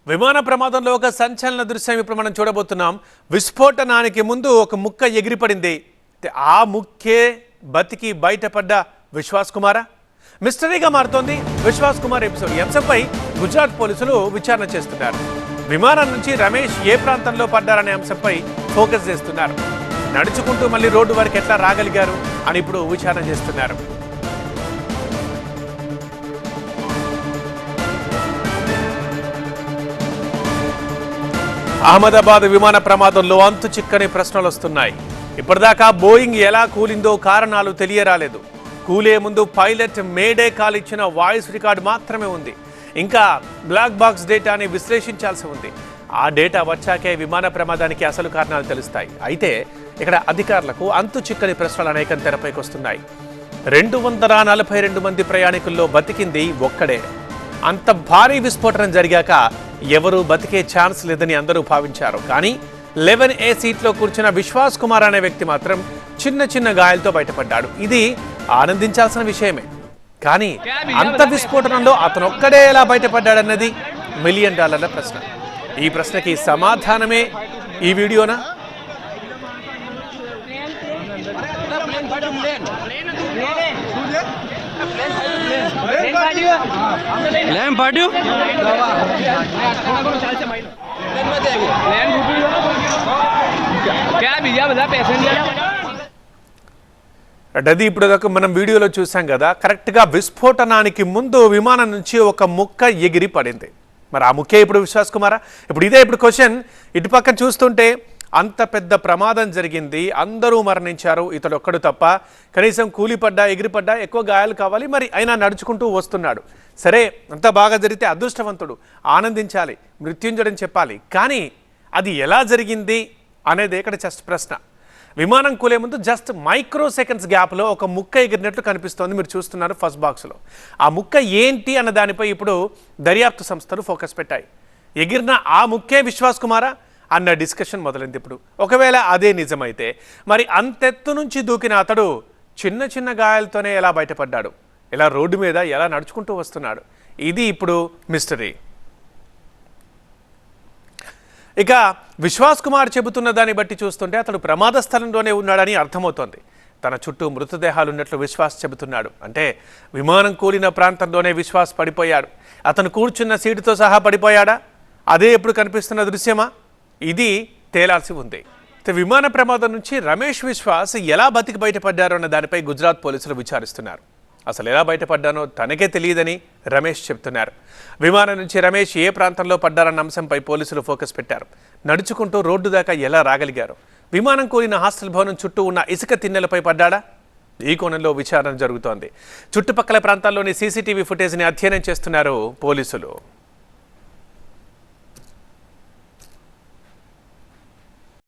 విమాన ప్రమాదంలో ఒక సంచలన దృశ్యం ఇప్పుడు మనం చూడబోతున్నాం. విస్ఫోటనానికి ముందు ఒక ముక్క ఎగిరిపడింది. ఆ ముక్కే బతికి బయటపడ్డ విశ్వాస్ కుమారా? మిస్టరీగా మారుతోంది విశ్వాస్ కుమార్ ఎపిసోడ్. ఈ అంశంపై గుజరాత్ పోలీసులు విచారణ చేస్తున్నారు. విమానం నుంచి రమేష్ ఏ ప్రాంతంలో పడ్డారనే అంశంపై ఫోకస్ చేస్తున్నారు. నడుచుకుంటూ మళ్ళీ రోడ్డు వరకు ఎట్లా రాగలిగారు అని ఇప్పుడు విచారణ చేస్తున్నారు. అహ్మదాబాద్ విమాన ప్రమాదంలో అంతు చిక్కని ప్రశ్నలు వస్తున్నాయి. ఇప్పటిదాకా బోయింగ్ ఎలా కూలిందో కారణాలు తెలియరాలేదు. కూలే ముందు పైలట్ మేడే కాల్ ఇచ్చిన వాయిస్ రికార్డు మాత్రమే ఉంది. ఇంకా బ్లాక్ బాక్స్ డేటాని విశ్లేషించాల్సి ఉంది. ఆ డేటా వచ్చాకే విమాన ప్రమాదానికి అసలు కారణాలు తెలుస్తాయి. అయితే ఇక్కడ అధికారులకు అంతు చిక్కని ప్రశ్నలు అనేకం తెరపైకి వస్తున్నాయి. 242 మంది ప్రయాణికుల్లో బతికింది ఒక్కడే. అంత భారీ విస్ఫోటనం జరిగాక ఎవరు బతికే ఛాన్స్ లేదని అందరూ భావించారు. కానీ 11A సీట్లో కూర్చున్న విశ్వాస్ కుమార్ అనే వ్యక్తి మాత్రం చిన్న చిన్న గాయాలతో బయటపడ్డాడు. ఇది ఆనందించాల్సిన విషయమే. కానీ అంత విస్ఫోటనంలో అతనొక్కడే ఎలా బయటపడ్డాడన్నది $1 మిలియన్ ప్రశ్న. ఈ ప్రశ్నకి సమాధానమే ఈ వీడియోనా? అది ఇప్పుడు మనం వీడియోలో చూసాం కదా. కరెక్ట్గా విస్ఫోటనానికి ముందు విమానం నుంచి ఒక ముక్క ఎగిరి పడింది. మరి ఆ ముక్కే ఇప్పుడు విశ్వాస్ కుమారా? ఇప్పుడు క్వశ్చన్. ఇటు పక్కన చూస్తుంటే అంత పెద్ద ప్రమాదం జరిగింది, అందరూ మరణించారు, ఇతడు ఒక్కడు తప్ప. కనీసం కూలిపడ్డా ఎగిరిపడ్డా ఎక్కువ గాయాలు కావాలి, మరి అయినా నడుచుకుంటూ వస్తున్నాడు. సరే, అంత బాగా జరిగితే అదృష్టవంతుడు, ఆనందించాలి, మృత్యుంజయుడని చెప్పాలి. కానీ అది ఎలా జరిగింది అనేది ఇక్కడ జస్ట్ ప్రశ్న. విమానం కూలే ముందు జస్ట్ మైక్రో సెకండ్స్ గ్యాప్లో ఒక ముక్క ఎగిరినట్లు కనిపిస్తోంది. మీరు చూస్తున్నారు ఫస్ట్ బాక్స్లో. ఆ ముక్క ఏంటి అన్న దానిపై ఇప్పుడు దర్యాప్తు సంస్థలు ఫోకస్ పెట్టాయి. ఎగిరిన ఆ ముక్కే విశ్వాస్ కుమారా అన్న డిస్కషన్ మొదలైంది. ఇప్పుడు ఒకవేళ అదే నిజమైతే మరి అంతెత్తు నుంచి దూకిన అతడు చిన్న చిన్న గాయాలతోనే ఎలా బయటపడ్డాడు? ఎలా రోడ్డు మీద ఎలా నడుచుకుంటూ వస్తున్నాడు? ఇది ఇప్పుడు మిస్టరీ. ఇక విశ్వాస్ కుమార్ చెబుతున్న దాన్ని బట్టి చూస్తుంటే అతడు ప్రమాద స్థలంలోనే ఉన్నాడని అర్థమవుతోంది. తన చుట్టూ మృతదేహాలు ఉన్నట్లు విశ్వాస్ చెబుతున్నాడు. అంటే విమానం కూలిన ప్రాంతంలోనే విశ్వాస్ పడిపోయాడు. అతను కూర్చున్న సీటుతో సహా పడిపోయాడా? అదే ఎప్పుడు కనిపిస్తున్న దృశ్యమా? ఇది తేలాల్సి ఉంది. విమాన ప్రమాదం నుంచి రమేష్ విశ్వాస్ ఎలా బతికి బయటపడ్డారో అన్న దానిపై గుజరాత్ పోలీసులు విచారిస్తున్నారు. అసలు ఎలా బయటపడ్డానో తనకే తెలియదని రమేష్ చెప్తున్నారు. విమానం నుంచి రమేష్ ఏ ప్రాంతంలో పడ్డారన్న అంశంపై పోలీసులు ఫోకస్ పెట్టారు. నడుచుకుంటూ రోడ్డు దాకా ఎలా రాగలిగారు? విమానం కూలిన హాస్టల్ భవనం చుట్టూ ఉన్న ఇసుక తిన్నెలపై పడ్డాడా? ఈ కోణంలో విచారణ జరుగుతోంది. చుట్టుపక్కల ప్రాంతాల్లోని సీసీటీవీ ఫుటేజ్ని అధ్యయనం చేస్తున్నారు పోలీసులు.